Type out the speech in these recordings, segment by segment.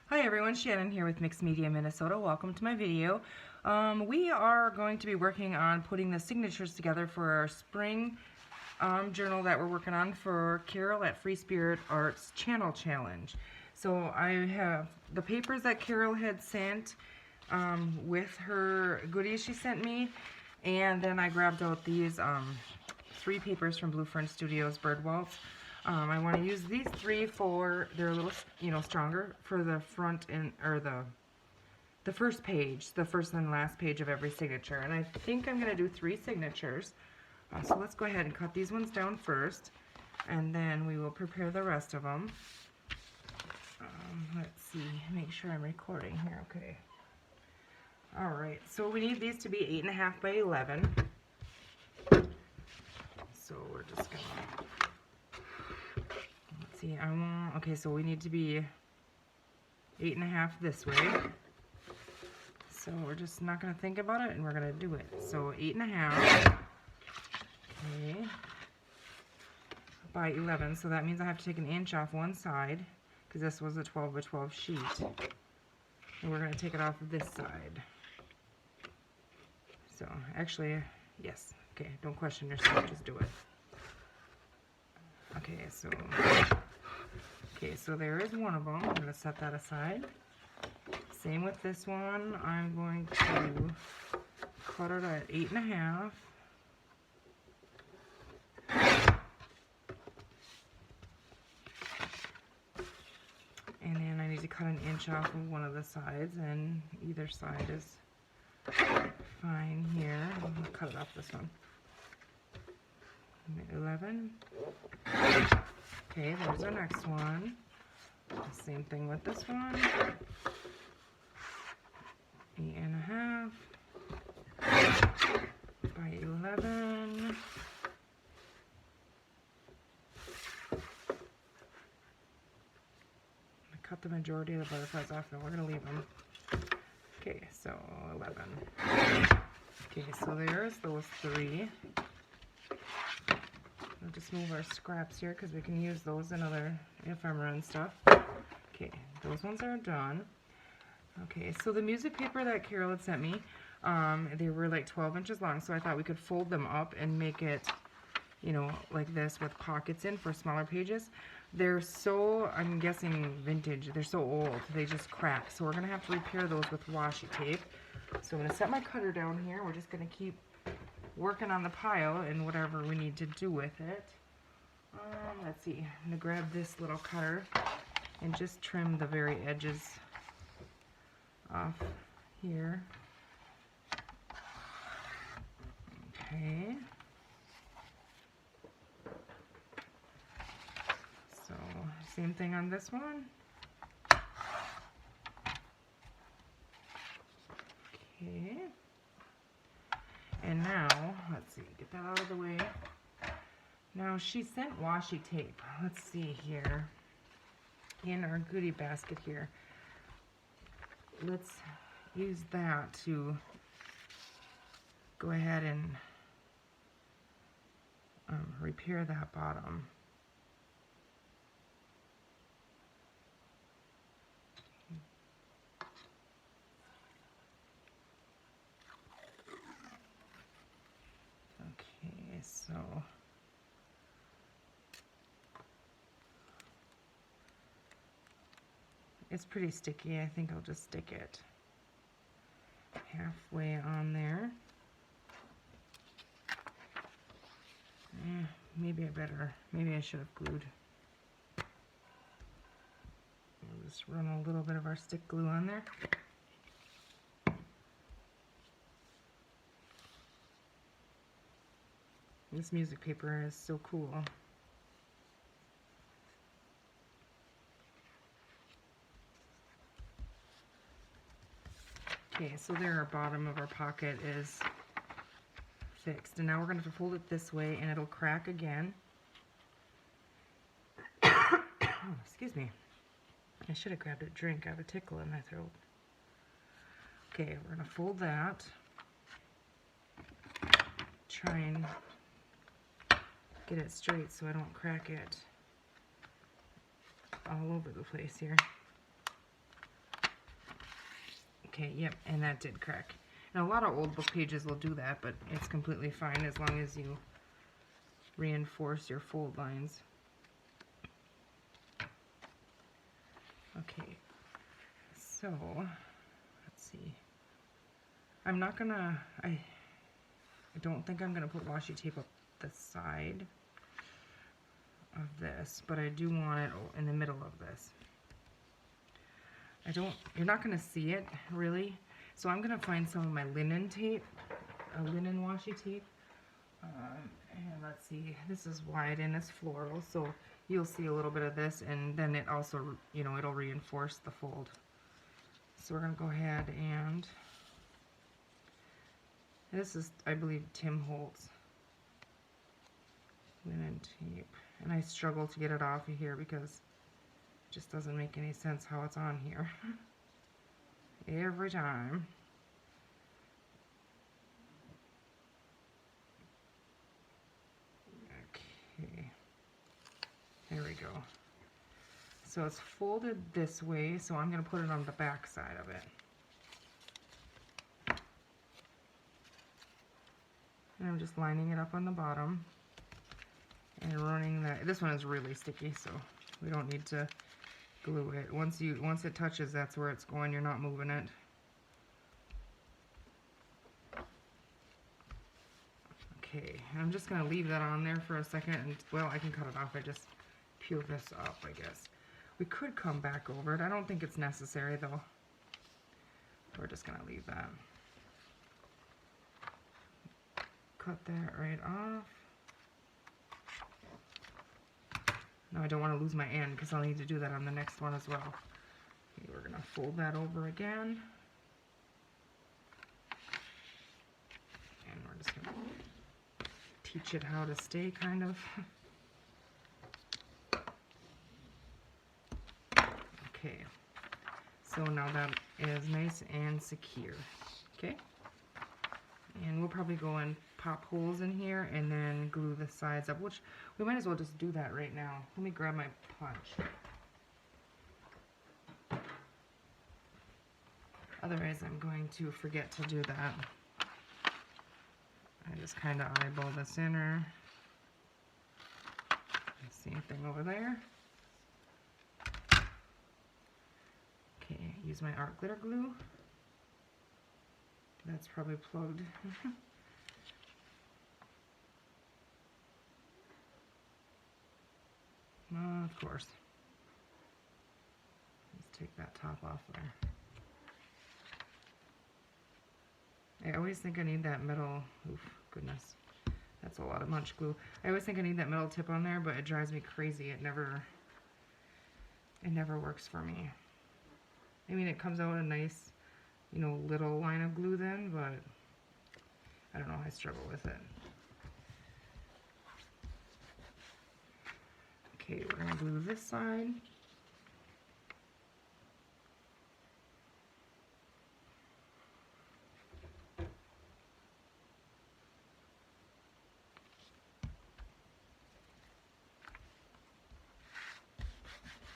Hi everyone, Shannon here with Mixed Media Minnesota. Welcome to my video. We are going to be working on putting the signatures together for our spring journal that we're working on for Caryl at Free Spirit Arts Channel Challenge. So I have the papers that Caryl had sent with her goodies she sent me, and then I grabbed out these 3 papers from Blue Fern Studios Bird Waltz. I want to use these 3 for, they're a little, stronger for the front and, or the first page, the first and last page of every signature. And I think I'm going to do 3 signatures. So let's go ahead and cut these ones down first, and then we will prepare the rest of them. Let's see, make sure I'm recording here, okay. Alright, so we need these to be 8.5 by 11. So we're just going to... See, okay, so we need to be 8.5 this way. So we're just not going to think about it, and we're going to do it. So 8.5, okay, by 11. So that means I have to take an inch off one side, because this was a 12 by 12 sheet. And we're going to take it off of this side. So actually, yes. Okay, don't question yourself, just do it. Okay, so there is one of them. I'm going to set that aside. Same with this one. I'm going to cut it at 8.5. And then I need to cut an inch off of one of the sides, and either side is fine here. I'm going to cut it off this one. 11. Okay, there's our next one. Same thing with this one. 8.5 by 11. I cut the majority of the butterflies off, and we're going to leave them. Okay, so 11. Okay, so there's those 3. We'll just move our scraps here because we can use those in other ephemera and stuff. Okay, those ones are done. Okay, so the music paper that Caryl had sent me, they were like 12 inches long, so I thought we could fold them up and make it, like this with pockets in for smaller pages. They're so, I'm guessing vintage, they're so old, they just crack. So we're going to have to repair those with washi tape. So I'm going to set my cutter down here. We're just going to keep working on the pile and whatever we need to do with it. Let's see, I'm going to grab this little cutter and just trim the very edges off here. Okay. So, same thing on this one. Okay. And now, let's see, get that out of the way. Now, she sent washi tape. Let's see here. In our goodie basket here. Let's use that to go ahead and repair that bottom. Okay, so it's pretty sticky. I think I'll just stick it halfway on there. Maybe I should have glued. We'll just run a little bit of our stick glue on there. This music paper is so cool. Okay, so there our bottom of our pocket is fixed. And now we're going to fold it this way, and it'll crack again. Oh, excuse me. I should have grabbed a drink. I have a tickle in my throat. Okay, we're going to fold that. Try and get it straight so I don't crack it all over the place here. Okay, yep, and that did crack. Now a lot of old book pages will do that, but it's completely fine as long as you reinforce your fold lines. Okay, so let's see. I'm not gonna, I don't think I'm gonna put washi tape up the side of this, but I do want it in the middle of this. You're not gonna see it really, so I'm gonna find some of my linen tape, a linen washi tape. And let's see, this is wide and it's floral, so you'll see a little bit of this, and then it also, you know, it'll reinforce the fold. So we're gonna go ahead and this is, I believe, Tim Holtz linen tape, and I struggle to get it off of here because it just doesn't make any sense how it's on here every time. Okay, there we go. So it's folded this way, so I'm going to put it on the back side of it. And I'm just lining it up on the bottom and running that. This one is really sticky, so we don't need to glue it. Once it touches, that's where it's going. You're not moving it. Okay, I'm just going to leave that on there for a second, and well, I can cut it off. I just peel this up, I guess. We could come back over it. I don't think it's necessary, though. We're just going to leave that. Cut that right off. Now I don't want to lose my end because I'll need to do that on the next one as well. Okay, we're going to fold that over again. And we're just going to teach it how to stay, kind of. Okay, so now that is nice and secure. Okay, and we'll probably go and pop holes in here and then glue the sides up, which we might as well just do that right now. Let me grab my punch. Otherwise I'm going to forget to do that. I just kind of eyeball the center. Same thing over there. Okay, use my art glitter glue. That's probably plugged. Of course. Let's take that top off there. I always think I need that metal, oof, goodness, that's a lot of munch glue. I always think I need that metal tip on there, but it drives me crazy. It never works for me. I mean, it comes out a nice, you know, little line of glue then, but I don't know, I struggle with it. Okay, we're gonna glue this side.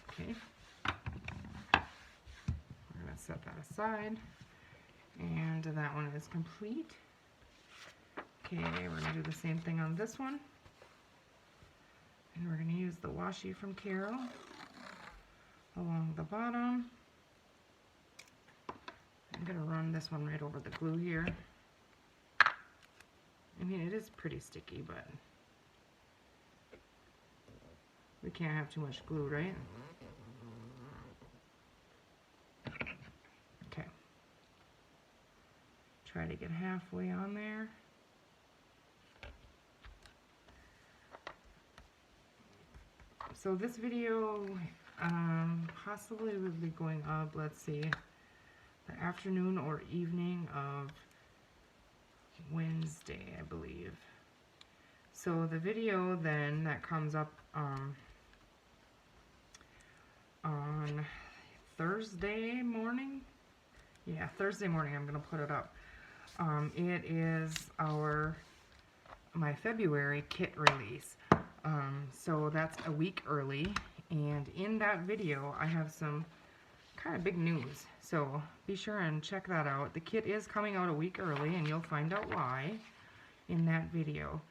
Okay, we're gonna set that aside, and that one is complete. Okay, we're gonna do the same thing on this one. And we're going to use the washi from Caryl along the bottom. I'm going to run this one right over the glue here. I mean, it is pretty sticky, but we can't have too much glue, right? Okay. Try to get halfway on there. So this video possibly will be going up, let's see, the afternoon or evening of Wednesday, I believe. So the video then that comes up on Thursday morning, yeah, Thursday morning I'm going to put it up. It is my February kit release. So that's a week early, and in that video I have some kind of big news. So be sure and check that out. The kit is coming out a week early, and you'll find out why in that video.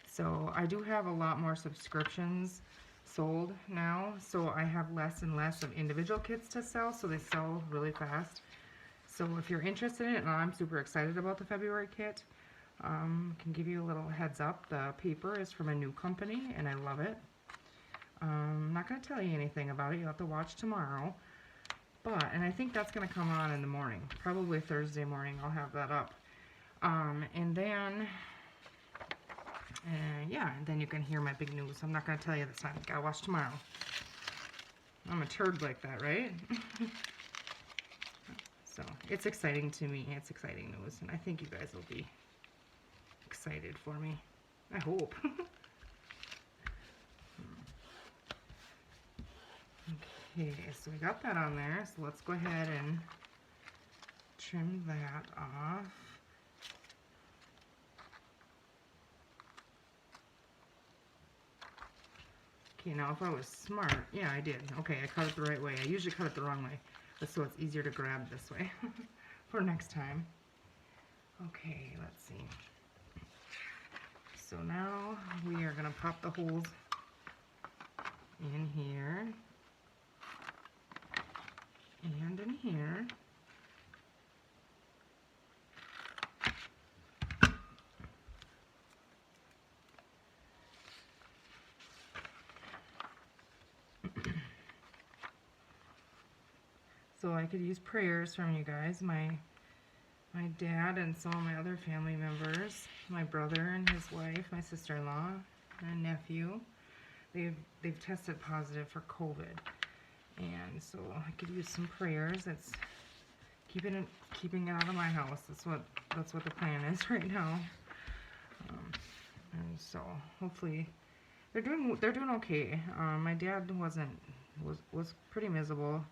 So I do have a lot more subscriptions sold now, so I have less and less of individual kits to sell, so they sell really fast. So if you're interested in it, and I'm super excited about the February kit, can give you a little heads up. The paper is from a new company, and I love it. I'm not going to tell you anything about it. You'll have to watch tomorrow. And I think that's going to come on in the morning. Probably Thursday morning I'll have that up. And then, yeah, and then you can hear my big news. I'm not going to tell you this time. Gotta watch tomorrow. I'm a turd like that, right? So, it's exciting to me. It's exciting news. And I think you guys will be excited for me. I hope. Okay, so we got that on there. So let's go ahead and trim that off. Okay, now if I was smart, yeah, I did. Okay, I cut it the right way. I usually cut it the wrong way, but so it's easier to grab this way for next time. Okay, let's see. So now we are going to pop the holes in here and in here. So I could use prayers from you guys, my dad and some of my other family members, my brother and his wife, my sister-in-law and nephew. They've tested positive for COVID, and so I could use some prayers. It's keeping it out of my house. That's what the plan is right now. And so hopefully they're doing okay. My dad was pretty miserable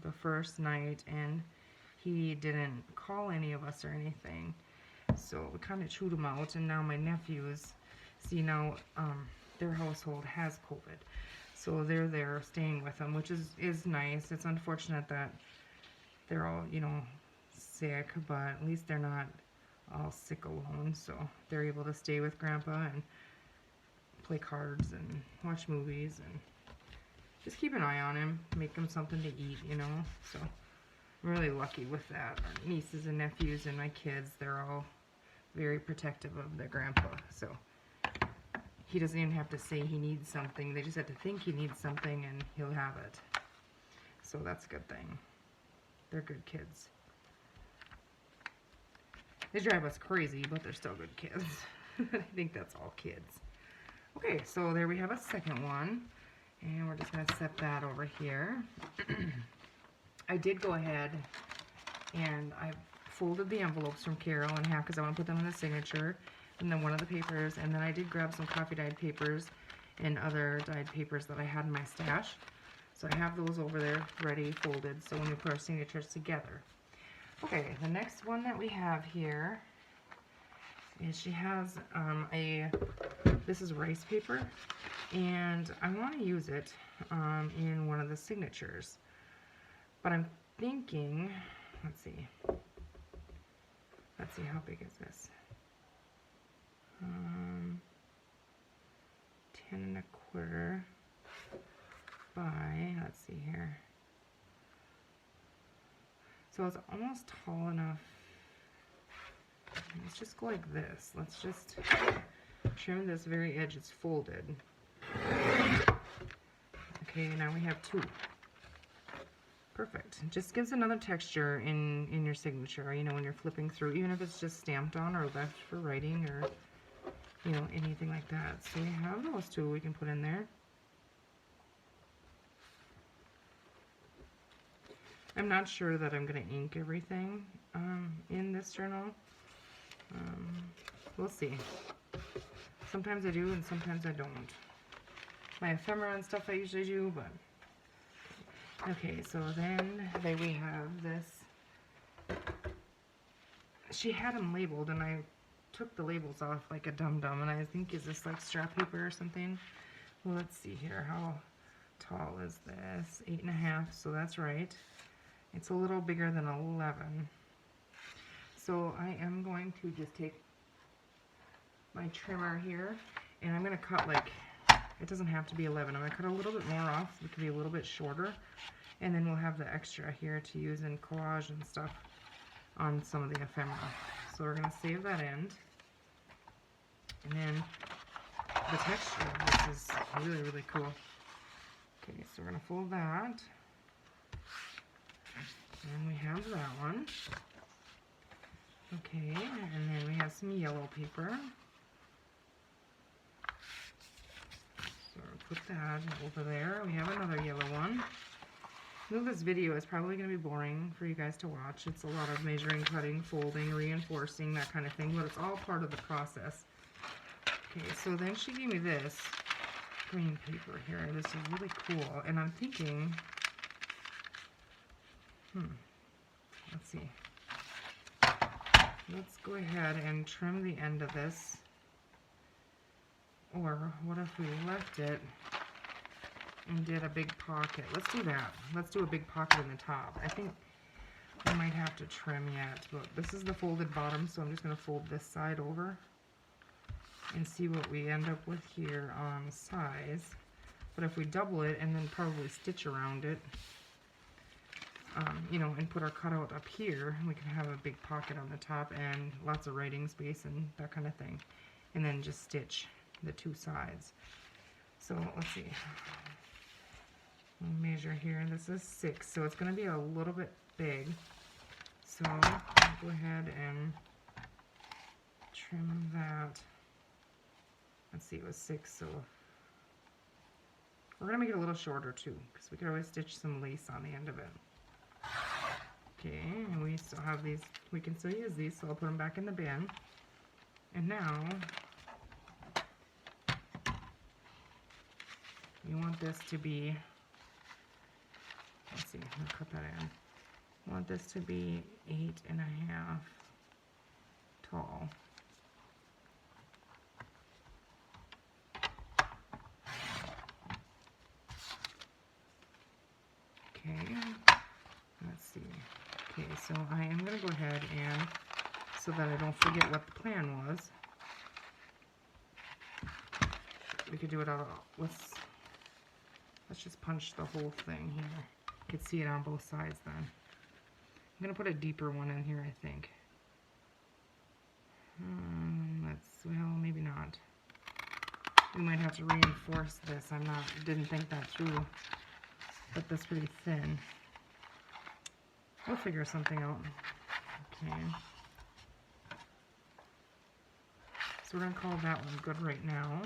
the first night, and he didn't call any of us or anything, so we kind of chewed him out. And now my nephews, see, now their household has COVID, so they're there staying with him, which is nice. It's unfortunate that they're all, you know, sick, but at least they're not all sick alone, so they're able to stay with Grandpa and play cards and watch movies and just keep an eye on him, make him something to eat, you know. So I'm really lucky with that. Our nieces and nephews and my kids, they're all very protective of their grandpa. So he doesn't even have to say he needs something. They just have to think he needs something and he'll have it. So that's a good thing. They're good kids. They drive us crazy, but they're still good kids. I think that's all kids. Okay, so there we have a second one. And we're just going to set that over here. I did go ahead and I folded the envelopes from Caryl in half because I want to put them in the signature, and then one of the papers, and then I did grab some coffee dyed papers and other dyed papers that I had in my stash. So I have those over there ready, folded, so when we put our signatures together. Okay, the next one that we have here is she has this is rice paper, and I want to use it in one of the signatures, but I'm thinking, let's see how big is this, 10 1/4 by, let's see here, so it's almost tall enough. Let's just go like this. Let's just trim this very edge. It's folded. Okay, now we have two. Perfect. It just gives another texture in your signature, you know, when you're flipping through, even if it's just stamped on or left for writing or, you know, anything like that. So we have those two we can put in there. I'm not sure that I'm going to ink everything in this journal. We'll see. Sometimes I do and sometimes I don't. My ephemera and stuff I usually do, but... Okay, so then we have this. She had them labeled, and I took the labels off like a dum-dum, and I think, is this like scrap paper or something? Well, let's see here. How tall is this? 8.5, so that's right. It's a little bigger than 11. So I am going to just take my trimmer here, and I'm going to cut like, it doesn't have to be 11. I'm going to cut a little bit more off so it can be a little bit shorter, and then we'll have the extra here to use in collage and stuff on some of the ephemera. So we're going to save that end, and then the texture of this is really, really cool. Okay, so we're going to fold that, and we have that one. Okay, and then we have some yellow paper. So put that over there. We have another yellow one. I know this video is probably going to be boring for you guys to watch. It's a lot of measuring, cutting, folding, reinforcing, that kind of thing, but it's all part of the process. Okay, so then she gave me this green paper here. This is really cool, and I'm thinking, let's see. Let's go ahead and trim the end of this. Or what if we left it and did a big pocket? Let's do that. Let's do a big pocket in the top. I think we might have to trim yet, but this is the folded bottom, so I'm just going to fold this side over and see what we end up with here on size. But if we double it and then probably stitch around it, you know, and put our cutout up here, we can have a big pocket on the top and lots of writing space and that kind of thing. And then just stitch the two sides. So let's see. We'll measure here. This is 6, so it's going to be a little bit big. So I'll go ahead and trim that. Let's see, it was 6, so we're going to make it a little shorter too, because we could always stitch some lace on the end of it. Okay, and we still have these, we can still use these, so I'll put them back in the bin. And now, you want this to be, let's see, I'm going to cut that in. I want this to be 8.5 tall. Okay, let's see. Okay, so I am going to go ahead and, so that I don't forget what the plan was, we could do it all, let's just punch the whole thing here. You can see it on both sides then. I'm going to put a deeper one in here, I think. Well, maybe not. We might have to reinforce this. Didn't think that through. But that's pretty thin. We'll figure something out. Okay. So we're going to call that one good right now.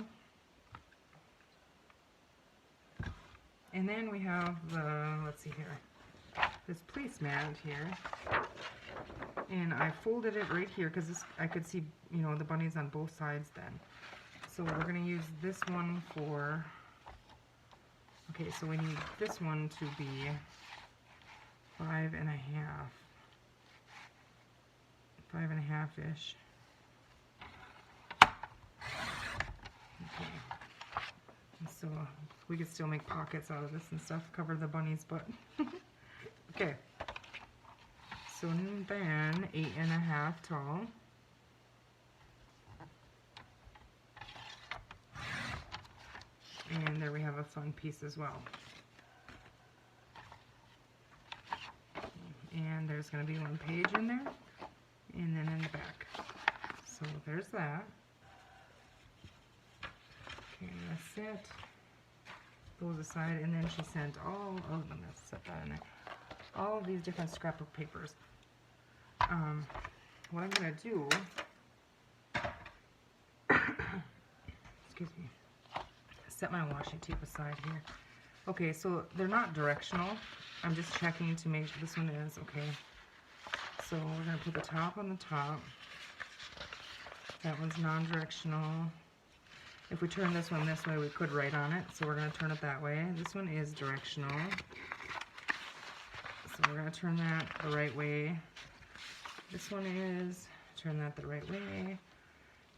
And then we have the, let's see here, this placemat here. And I folded it right here because I could see, you know, the bunnies on both sides then. So we're going to use this one for, okay, so we need this one to be 5.5. 5.5-ish. Okay. So we could still make pockets out of this and stuff, cover the bunny's butt. Okay. So then 8.5 tall. And there we have a fun piece as well. And there's going to be one page in there, and then in the back. So there's that. Okay, that's it. Goes aside, and then she sent all of them. Let's set that in there. All of these different scrapbook papers. What I'm going to do, excuse me, set my washi tape aside here. Okay, so they're not directional. I'm just checking to make sure this one is okay. So we're going to put the top on the top. That one's non-directional. If we turn this one this way, we could write on it, so we're going to turn it that way. This one is directional. So we're going to turn that the right way. This one is, turn that the right way.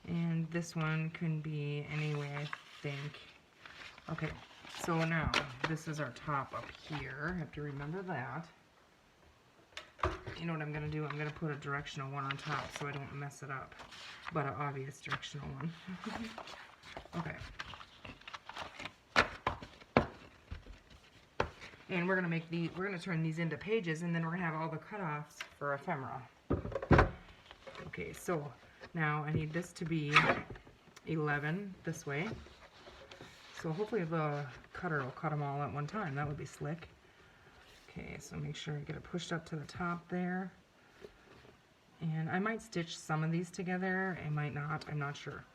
And this one can be any way, I think. Okay, So now, this is our top up here. I have to remember that. You know what I'm going to do? I'm going to put a directional one on top so I don't mess it up. But an obvious directional one. Okay. And we're going to make these, we're going to turn these into pages, and then we're going to have all the cutoffs for ephemera. Okay, so now I need this to be 11 this way. So hopefully the cutter will cut them all at one time. That would be slick. Okay, so make sure I get it pushed up to the top there. And I might stitch some of these together. I might not. I'm not sure.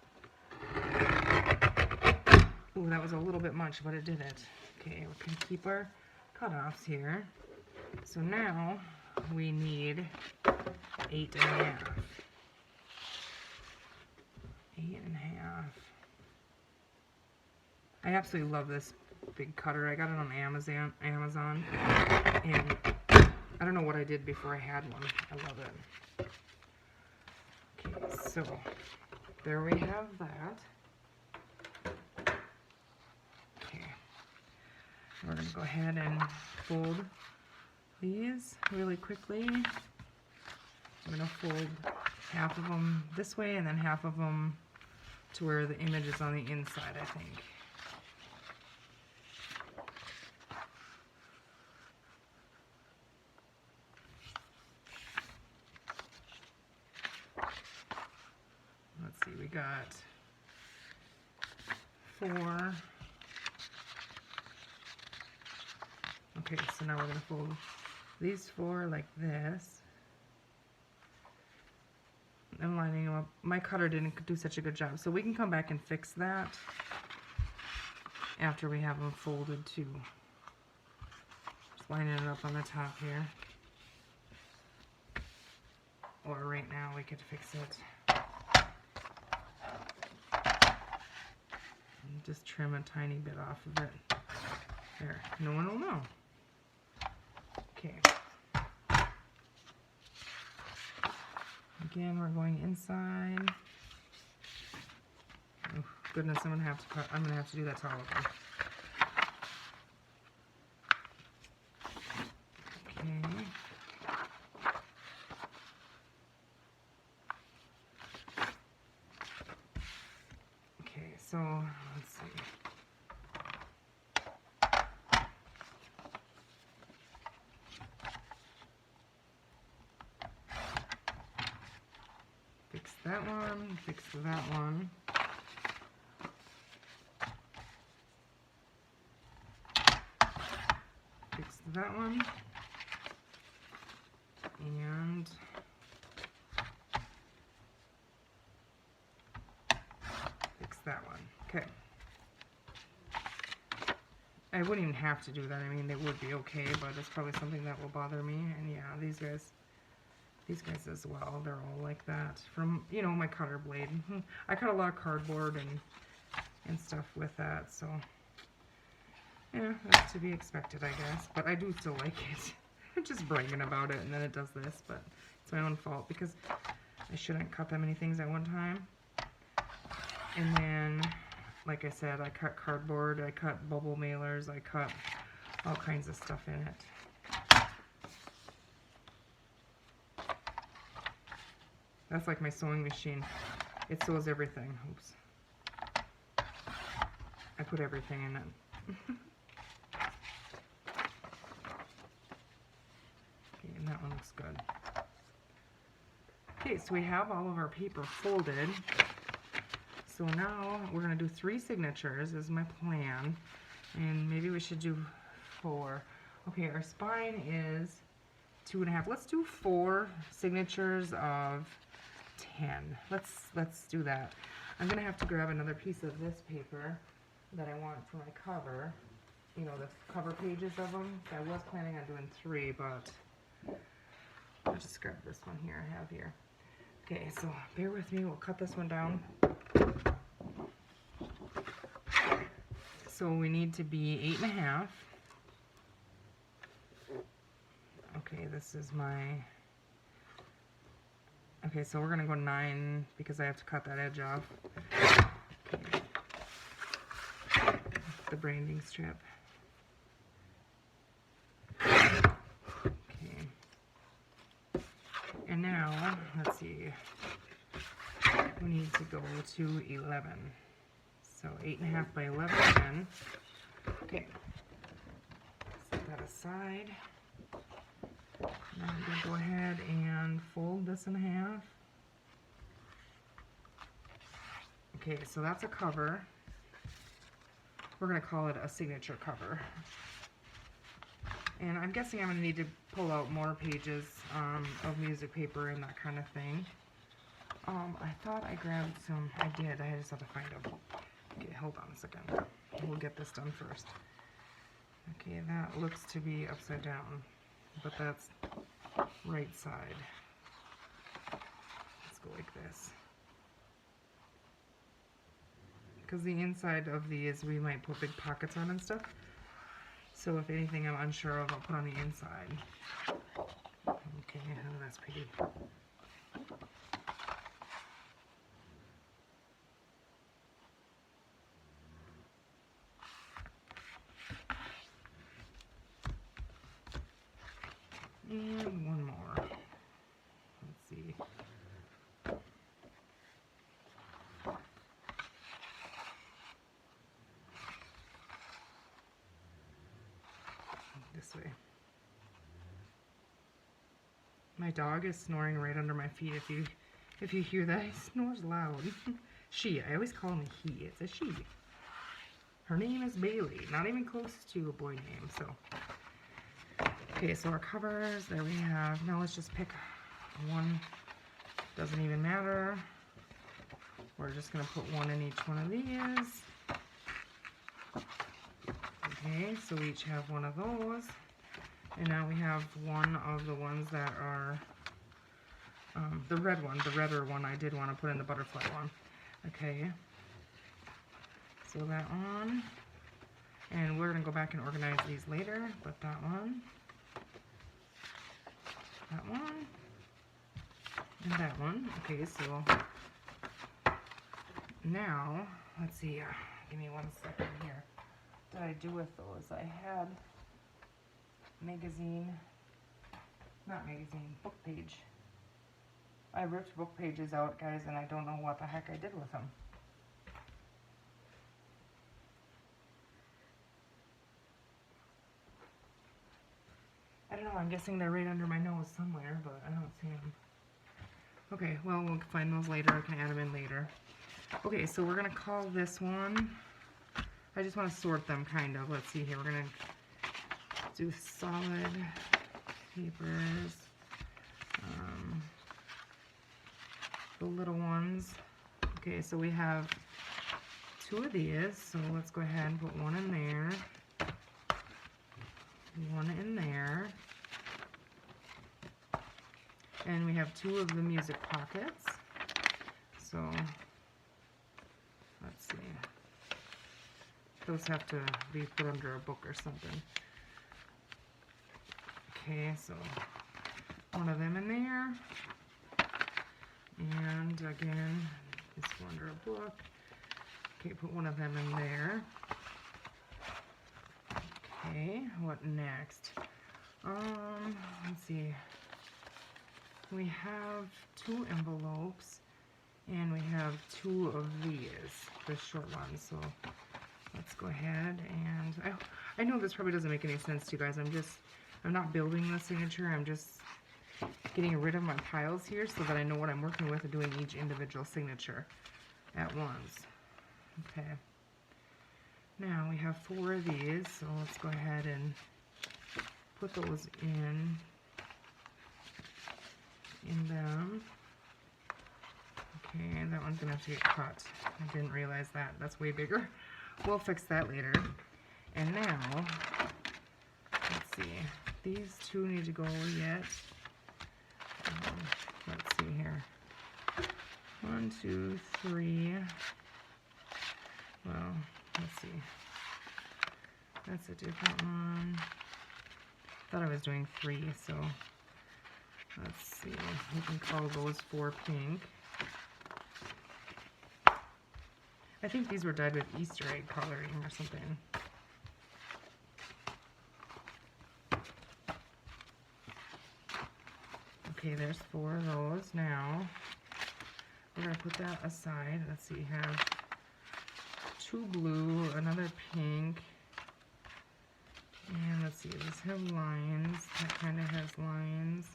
Ooh, that was a little bit much, but it did it. Okay, we can keep our cutoffs here. So now we need 8 1/2. 8 1/2. I absolutely love this big cutter. I got it on Amazon, and I don't know what I did before I had one. I love it. Okay, so there we have that. Okay, we're going to go ahead and fold these really quickly. I'm going to fold half of them this way and then half of them to where the image is on the inside, I think. Let's see, we got 4. Okay, so now we're going to fold these 4 like this. I'm lining them up. My cutter didn't do such a good job, so we can come back and fix that after we have them folded too. Just lining it up on the top here. Or right now we could fix it. And just trim a tiny bit off of it. There, no one will know. Okay. Again, we're going inside. Oh, goodness, I'm gonna have to do that to all of them. Okay. Okay, so let's see. Fix that one, fix that one. Fix that one. And fix that one. Okay. I wouldn't even have to do that. I mean, they would be okay, but it's probably something that will bother me. And yeah, these guys as well, they're all like that from, you know, my cutter blade. I cut a lot of cardboard and stuff with that, so yeah, that's to be expected, I guess. But I do still like it. I'm just bragging about it, and then it does this, but it's my own fault because I shouldn't cut that many things at one time. And then, like I said, I cut cardboard, I cut bubble mailers, I cut all kinds of stuff in it. That's like my sewing machine. It sews everything. Oops. I put everything in it. Okay, and that one looks good. Okay, so we have all of our paper folded. So now we're going to do 3 signatures is my plan. And maybe we should do 4. Okay, our spine is 2 1/2. Let's do 4 signatures of 10. Let's do that. I'm gonna have to grab another piece of this paper that I want for my cover. You know, the cover pages of them. I was planning on doing 3, but I'll just grab this one here I have here. Okay, so bear with me. We'll cut this one down. So we need to be 8 1/2. Okay, this is my. Okay, so we're gonna go 9 because I have to cut that edge off. Okay. the branding strip. Okay. And now, let's see, we need to go to 11. So 8.5 by 11 again. Okay. Set that aside. Now I'm going to go ahead and fold this in half. Okay, so that's a cover. We're going to call it a signature cover. And I'm guessing I'm going to need to pull out more pages of music paper and that kind of thing. I thought I grabbed some. I did. I just have to find them. Okay, hold on a second. We'll get this done first. Okay, that looks to be upside down, but that's right side. Let's go like this. Because the inside of these we might put big pockets on and stuff. So if anything I'm unsure of, I'll put on the inside. Okay, oh, that's pretty. And one more. Let's see. This way. My dog is snoring right under my feet. If you hear that, he snores loud. She. I always call him a he. It's a she. Her name is Bailey. Not even close to a boy name. So. Okay, so our covers, there we have. Now let's just pick one. Doesn't even matter. We're just going to put one in each one of these. Okay, so we each have one of those. And now we have one of the ones that are the red one, the redder one I did want to put in the butterfly one. Okay, so that one. And we're going to go back and organize these later, but that one. That one, and that one. Okay, so now, let's see, give me 1 second here. What did I do with those? I had book page. I ripped book pages out, guys, and I don't know what the heck I did with them. I don't know, I'm guessing they're right under my nose somewhere, but I don't see them. Okay, well, we'll find those later. I can add them in later. Okay, so we're going to call this one, I just want to sort them, kind of. Let's see here. We're going to do solid papers, the little ones. Okay, so we have 2 of these, so let's go ahead and put one in there. One in there, and we have 2 of the music pockets, so let's see, those have to be put under a book or something. Okay, so one of them in there, and again, this one under a book. Okay, put one of them in there. Okay, what next? Let's see. We have 2 envelopes, and we have 2 of these, the short ones. So let's go ahead and I know this probably doesn't make any sense to you guys. I'm not building the signature. I'm just getting rid of my piles here so that I know what I'm working with and doing each individual signature at once. Okay. Now we have 4 of these, so let's go ahead and put those in them. Okay, that one's gonna have to get cut. I didn't realize that. That's way bigger. We'll fix that later. And now, let's see. These 2 need to go yet. Let's see here. 1, 2, 3. Well, let's see. That's a different one. Thought I was doing 3, so let's see. We can call those 4 pink. I think these were dyed with Easter egg coloring or something. Okay, there's 4 of those. Now, we're going to put that aside. Let's see, have 2 blue, another pink, and let's see, does have lines? That kind of has lines.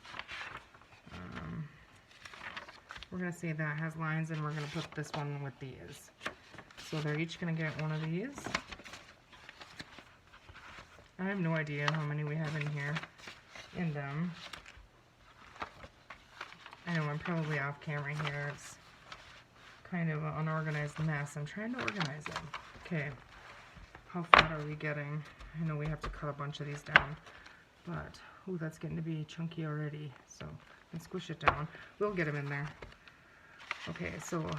We're going to say that has lines, and we're going to put this one with these. So they're each going to get one of these. I have no idea how many we have in here, in them. I know I'm probably off camera here. It's kind of an unorganized mess. I'm trying to organize it. Okay, how fat are we getting? I know we have to cut a bunch of these down, but ooh, that's getting to be chunky already. So let's squish it down. We'll get them in there. Okay, so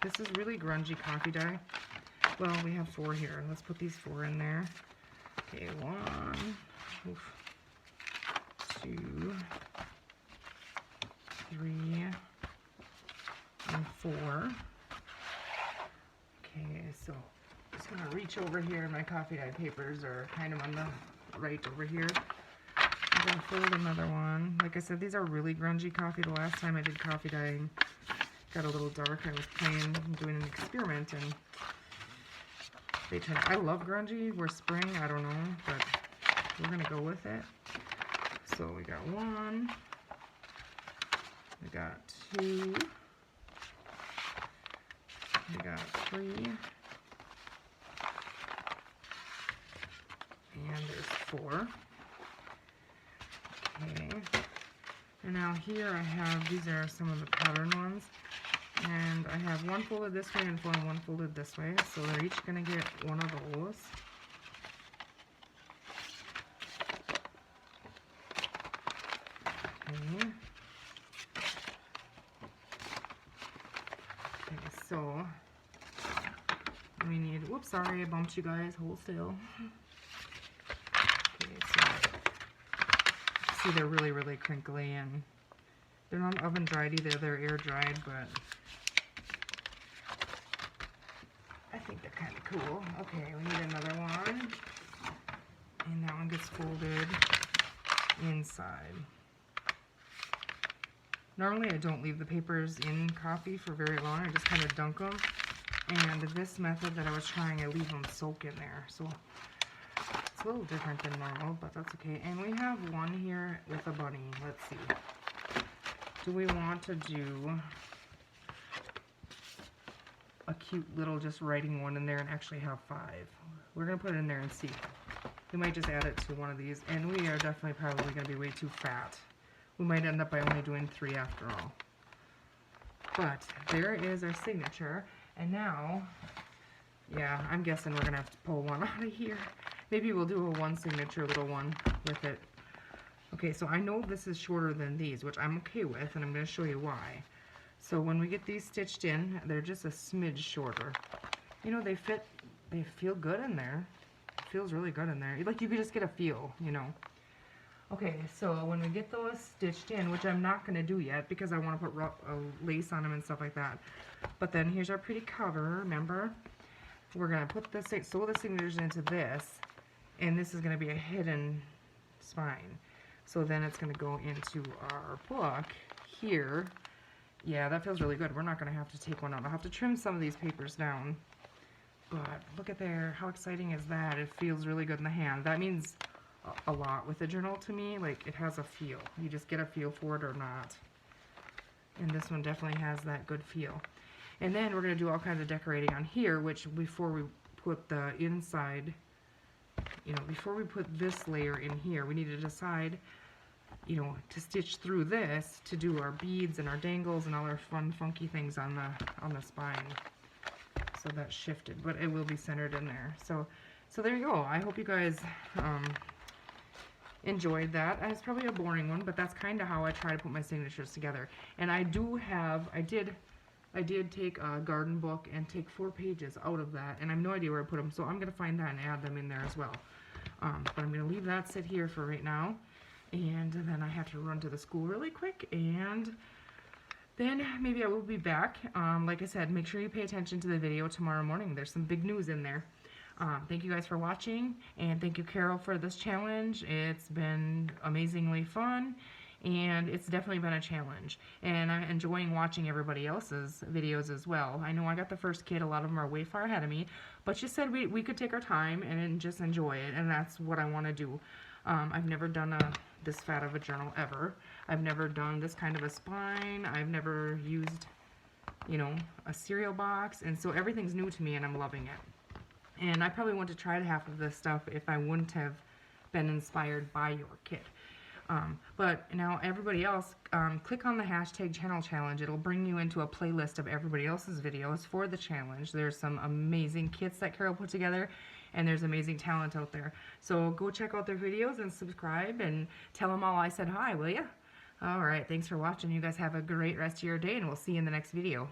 this is really grungy coffee dye. Well, we have 4 here. Let's put these 4 in there. Okay, 1, 2, 3, and 4. Okay, so I'm just gonna reach over here. My coffee dye papers are kind of on the right over here. I'm gonna fold another one. Like I said, these are really grungy coffee. The last time I did coffee dyeing, got a little dark. I was playing, doing an experiment, and they turned. I love grungy. We're spring. I don't know, but we're gonna go with it. So we got 1. We got 2. We got 3. And there's 4. Okay. And now here I have, these are some of the pattern ones. And I have 1 folded this way and 1 folded this way. So they're each going to get one of those. Okay. Okay, so we need, whoops, sorry, I bumped you guys, hold still. Okay, so see, they're really, really crinkly, and they're not oven dried either, they're air dried, but I think they're kind of cool. Okay, we need another one, and that one gets folded inside. Normally I don't leave the papers in coffee for very long, I just kind of dunk them. And this method that I was trying, I leave them soak in there. So it's a little different than normal, but that's okay. And we have one here with a bunny. Let's see. Do we want to do a cute little just writing one in there and actually have 5? We're going to put it in there and see. We might just add it to one of these. And we are definitely probably going to be way too fat. We might end up by only doing 3 after all. But there is our signature. And now, yeah, I'm guessing we're going to have to pull one out of here. Maybe we'll do a 1 signature little one with it. Okay, so I know this is shorter than these, which I'm okay with, and I'm going to show you why. So when we get these stitched in, they're just a smidge shorter. You know, they feel good in there. It feels really good in there. Like, you could just get a feel, you know. Okay, so when we get those stitched in, which I'm not going to do yet because I want to put lace on them and stuff like that. But then here's our pretty cover, remember? We're going to put the sew the signatures into this, and this is going to be a hidden spine. So then it's going to go into our book here. Yeah, that feels really good. We're not going to have to take one out. I'll have to trim some of these papers down. But look at there. How exciting is that? It feels really good in the hand. That means a lot with a journal to me. Like, it has a feel. You just get a feel for it or not. And this one definitely has that good feel. And then we're going to do all kinds of decorating on here, which before we put the inside, you know, before we put this layer in here, we need to decide, you know, to stitch through this to do our beads and our dangles and all our fun, funky things on the spine. So that's shifted, but it will be centered in there. So there you go. I hope you guys enjoyed that. It's probably a boring one, but that's kind of how I try to put my signatures together. And I did take a garden book and take 4 pages out of that, and I have no idea where I put them, so I'm going to find that and add them in there as well. But I'm going to leave that sit here for right now, and then I have to run to the school really quick and then maybe I will be back. Like I said, make sure you pay attention to the video tomorrow morning. There's some big news in there. Thank you guys for watching, and thank you, Caryl, for this challenge. It's been amazingly fun, and it's definitely been a challenge. And I'm enjoying watching everybody else's videos as well. I know I got the first kid. A lot of them are way far ahead of me, but she said we could take our time and just enjoy it, and that's what I want to do. I've never done this fat of a journal ever. I've never done this kind of a spine. I've never used, you know, a cereal box, and so everything's new to me, and I'm loving it. And I probably wouldn't have tried half of this stuff if I wouldn't have been inspired by your kit. But now everybody else, click on the hashtag channel challenge. It'll bring you into a playlist of everybody else's videos for the challenge. There's some amazing kits that Caryl put together, and there's amazing talent out there. So go check out their videos and subscribe and tell them all I said hi, will ya? Alright, thanks for watching. You guys have a great rest of your day, and we'll see you in the next video.